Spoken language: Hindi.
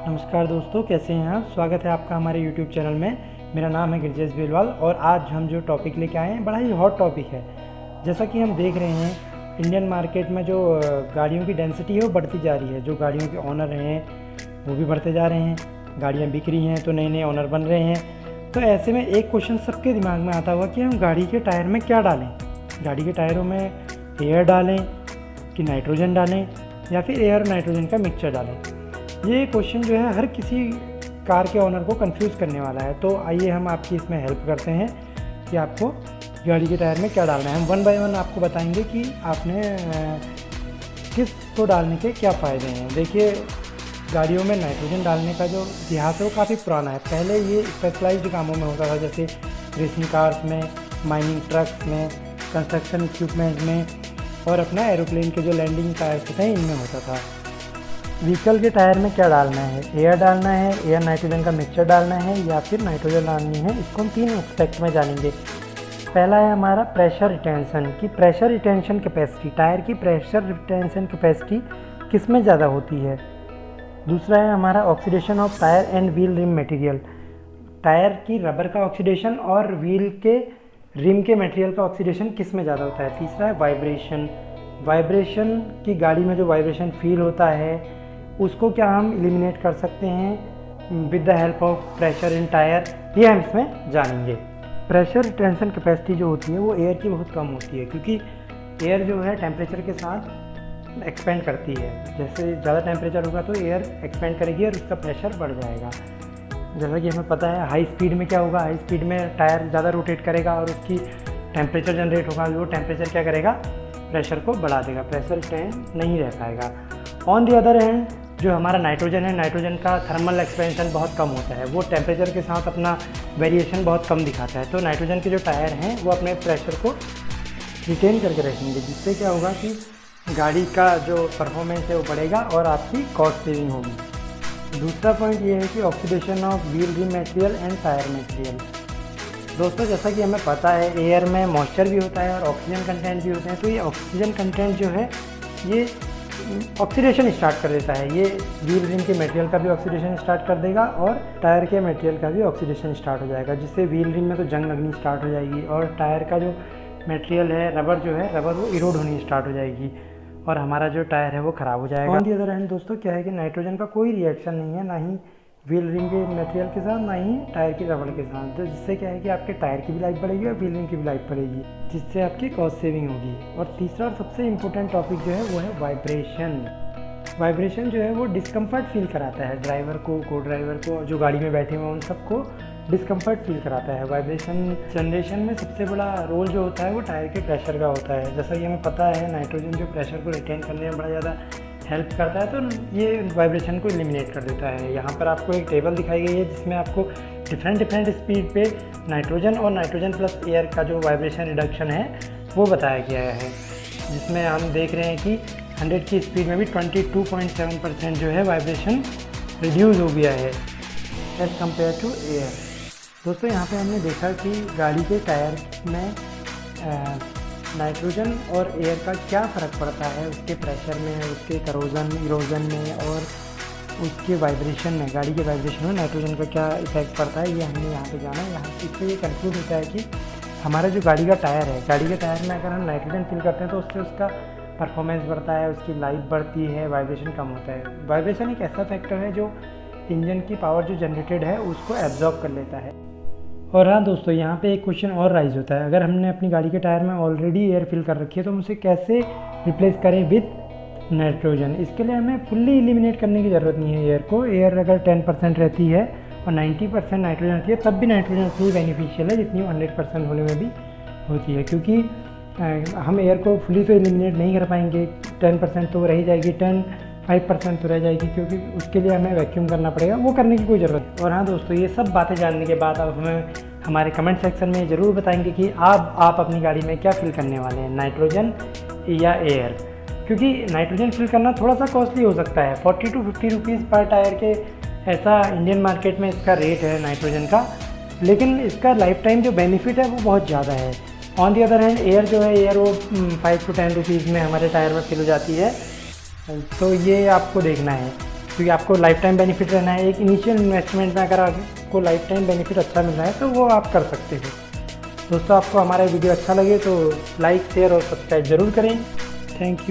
नमस्कार दोस्तों, कैसे हैं आप। स्वागत है आपका हमारे YouTube चैनल में। मेरा नाम है गिरजेश बेलवाल और आज हम जो टॉपिक लेके आए हैं बड़ा ही हॉट टॉपिक है। जैसा कि हम देख रहे हैं इंडियन मार्केट में जो गाड़ियों की डेंसिटी है वो बढ़ती जा रही है। जो गाड़ियों के ऑनर हैं वो भी बढ़ते जा रहे हैं, गाड़ियाँ बिक रही हैं तो नए नए ऑनर बन रहे हैं। तो ऐसे में एक क्वेश्चन सबके दिमाग में आता हुआ कि हम गाड़ी के टायर में क्या डालें। गाड़ी के टायरों में एयर डालें कि नाइट्रोजन डालें या फिर एयर नाइट्रोजन का मिक्सचर डालें। ये क्वेश्चन जो है हर किसी कार के ओनर को कंफ्यूज करने वाला है। तो आइए हम आपकी इसमें हेल्प करते हैं कि आपको गाड़ी के टायर में क्या डालना है। हम वन बाय वन आपको बताएंगे कि आपने किस को डालने के क्या फ़ायदे हैं। देखिए, गाड़ियों में नाइट्रोजन डालने का जो इतिहास है वो काफ़ी पुराना है। पहले ये स्पेशलाइज्ड कामों में होता था, जैसे रेसिंग कार्स में, माइनिंग ट्रक्स में, कंस्ट्रक्शन इक्विपमेंट में और अपना एरोप्लेन के जो लैंडिंग टायर्स होते हैं इनमें होता था। व्हीकल के टायर में क्या डालना है, एयर डालना है, एयर नाइट्रोजन का मिक्सचर डालना है या फिर नाइट्रोजन डालनी है, इसको हम तीन एस्पेक्ट में जानेंगे। पहला है हमारा प्रेशर रिटेंशन की प्रेशर रिटेंशन कैपेसिटी, टायर की प्रेशर रिटेंशन कैपेसिटी किस में ज़्यादा होती है। दूसरा है हमारा oxidation of tyre and wheel rim material, tyre की रबर का ऑक्सीडेशन और व्हील के रिम के मटेरियल का ऑक्सीडेशन किस में ज़्यादा होता है। तीसरा है वाइब्रेशन, वाइब्रेशन की गाड़ी में जो वाइब्रेशन फील होता है उसको क्या हम एलिमिनेट कर सकते हैं with the help of pressure in tyre, ये हम इसमें जानेंगे। प्रेशर रिटेंशन कैपेसिटी जो होती है वो एयर की बहुत कम होती है, क्योंकि एयर जो है टेम्परेचर के साथ एक्सपेंड करती है। जैसे ज़्यादा टेम्परेचर होगा तो एयर एक्सपेंड करेगी और उसका प्रेशर बढ़ जाएगा। जैसा कि हमें पता है हाई स्पीड में क्या होगा, हाई स्पीड में टायर ज़्यादा रोटेट करेगा और उसकी टेम्परेचर जनरेट होगा, वो टेम्परेचर क्या करेगा, प्रेशर को बढ़ा देगा, प्रेशर रिटेन नहीं रह पाएगा। ऑन दी अदर हैंड जो हमारा नाइट्रोजन है, नाइट्रोजन का थर्मल एक्सपेंशन बहुत कम होता है, वो टेम्परेचर के साथ अपना वेरिएशन बहुत कम दिखाता है। तो नाइट्रोजन के जो टायर हैं वो अपने प्रेशर को रिटेन करके रखेंगे, जिससे क्या होगा कि गाड़ी का जो परफॉर्मेंस है वो बढ़ेगा और आपकी कॉस्ट सेविंग होगी। दूसरा पॉइंट ये है कि oxidation of wheel rim material and tyre material. दोस्तों, जैसा कि हमें पता है एयर में मॉइस्चर भी होता है और ऑक्सीजन कंटेंट भी होते हैं। तो ये ऑक्सीजन कंटेंट जो है ये ऑक्सीडेशन स्टार्ट कर देता है, ये व्हील रिम के मटेरियल का भी ऑक्सीडेशन स्टार्ट कर देगा और टायर के मटेरियल का भी ऑक्सीडेशन स्टार्ट हो जाएगा, जिससे व्हील रिम में तो जंग लगनी स्टार्ट हो जाएगी और टायर का जो मटेरियल है, रबर जो है, रबर वो इरोड होनी स्टार्ट हो जाएगी और हमारा जो टायर है वो ख़राब हो जाएगा। ऑन दी अदर हैंड दोस्तों क्या है कि नाइट्रोजन का कोई रिएक्शन नहीं है, ना ही व्हील रिम के मटेरियल के साथ, ना ही टायर की रबड़ के साथ, तो जिससे क्या है कि आपके टायर की भी लाइफ बढ़ेगी और व्हील रिम की भी लाइफ बढ़ेगी, जिससे आपकी कॉस्ट सेविंग होगी। और तीसरा और सबसे इम्पोर्टेंट टॉपिक जो है वो है वाइब्रेशन। वाइब्रेशन जो है वो डिस्कम्फर्ट फील कराता है ड्राइवर को ड्राइवर को, जो गाड़ी में बैठे हुए हैं उन सबको डिस्कम्फर्ट फील कराता है। वाइब्रेशन जनरेशन में सबसे बड़ा रोल जो होता है वो टायर के प्रेशर का होता है। जैसा कि हमें पता है नाइट्रोजन जो प्रेशर को रिटेन करने में बड़ा ज़्यादा हेल्प करता है, तो ये वाइब्रेशन को एलिमिनेट कर देता है। यहाँ पर आपको एक टेबल दिखाई गई है जिसमें आपको डिफरेंट स्पीड पे नाइट्रोजन और नाइट्रोजन प्लस एयर का जो वाइब्रेशन रिडक्शन है वो बताया गया है, जिसमें हम देख रहे हैं कि 100 की स्पीड में भी 22.7% जो है वाइब्रेशन रिड्यूस हो गया है एज़ कम्पेयर टू एयर। दोस्तों, यहाँ पे हमने देखा कि गाड़ी के टायर में नाइट्रोजन और एयर का क्या फ़र्क पड़ता है, उसके प्रेशर में, उसके करोजन इरोजन में और उसके वाइब्रेशन में, गाड़ी के वाइब्रेशन में नाइट्रोजन का क्या इफेक्ट पड़ता है, ये हमने यहाँ पे जाना है। यहाँ इससे ये कंक्लूड होता है कि हमारा जो गाड़ी का टायर है, गाड़ी के टायर में अगर हम नाइट्रोजन फिल करते हैं तो उससे उसका परफॉर्मेंस बढ़ता है, उसकी लाइफ बढ़ती है, वाइब्रेशन कम होता है। वाइब्रेशन एक ऐसा फैक्टर है जो इंजन की पावर जो जनरेटेड है उसको एब्जॉर्ब कर लेता है। और हाँ दोस्तों, यहाँ पे एक क्वेश्चन और राइज होता है, अगर हमने अपनी गाड़ी के टायर में ऑलरेडी एयर फिल कर रखी है तो हम उसे कैसे रिप्लेस करें विद नाइट्रोजन। इसके लिए हमें फुल्ली एलिमिनेट करने की ज़रूरत नहीं है एयर को। एयर अगर 10% रहती है और 90% नाइट्रोजन रहती है तब भी नाइट्रोजन उतनी बेनिफिशियल है जितनी 100% होने में भी होती है, क्योंकि हम एयर को फुली तो एलिमिनेट नहीं कर पाएंगे। 10% तो रह जाएगी, 5% तो रह जाएगी, क्योंकि उसके लिए हमें वैक्यूम करना पड़ेगा, वो करने की कोई ज़रूरत नहीं। और हाँ दोस्तों, ये सब बातें जानने के बाद आप हमें हमारे कमेंट सेक्शन में ज़रूर बताएंगे कि आप अपनी गाड़ी में क्या फिल करने वाले हैं, नाइट्रोजन या एयर। क्योंकि नाइट्रोजन फिल करना थोड़ा सा कॉस्टली हो सकता है, 40 to 50 रुपीज़ पर टायर के ऐसा इंडियन मार्केट में इसका रेट है नाइट्रोजन का, लेकिन इसका लाइफ टाइम जो बेनिफिट है वो बहुत ज़्यादा है। On the other hand air जो है, एयर वो 5 to 10 रुपीज़ में हमारे टायर में फिल हो जाती है, तो ये आपको देखना है। क्योंकि आपको लाइफ टाइम बेनिफिट रहना है। एक इनिशियल इन्वेस्टमेंट में अगर आपको लाइफ टाइम बेनिफिट अच्छा मिल रहा है तो वो आप कर सकते हो। दोस्तों, आपको हमारा वीडियो अच्छा लगे तो लाइक, शेयर और सब्सक्राइब ज़रूर करें। Thank you.